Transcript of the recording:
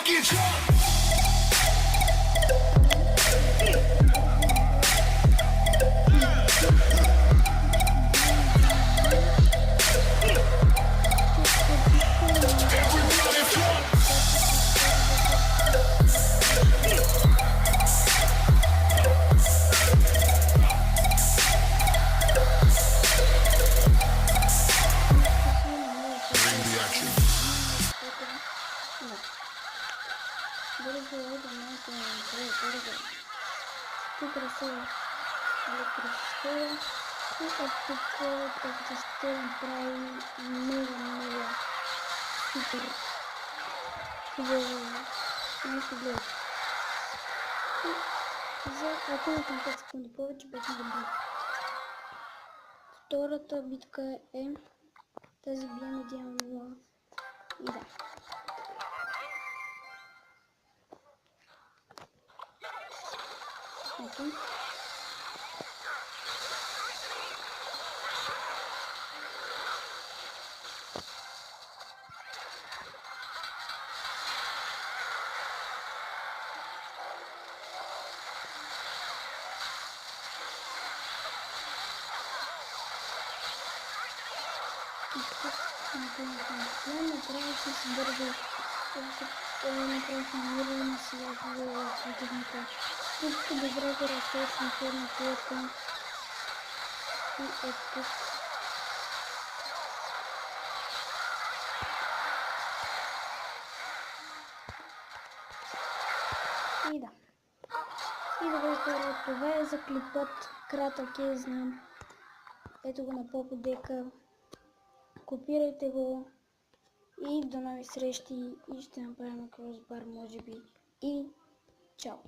get drunk. Ты красиво электричество, и отпускает экосистему прави мега супер нещо глед. За ако към 5 секунди повече беше добре. Втората битка е тази бием един нула. И да. Ето. Направо си се бързо. Направо намираме сега в противника. Всичко добре да растеш на ферма клетка. И ето. И да. И добре, хора, това е за клипът. Кратък е, знам. Ето го на поподека. Копирайте го. И до нови срещи. И ще направим кросбар, може би. И чао!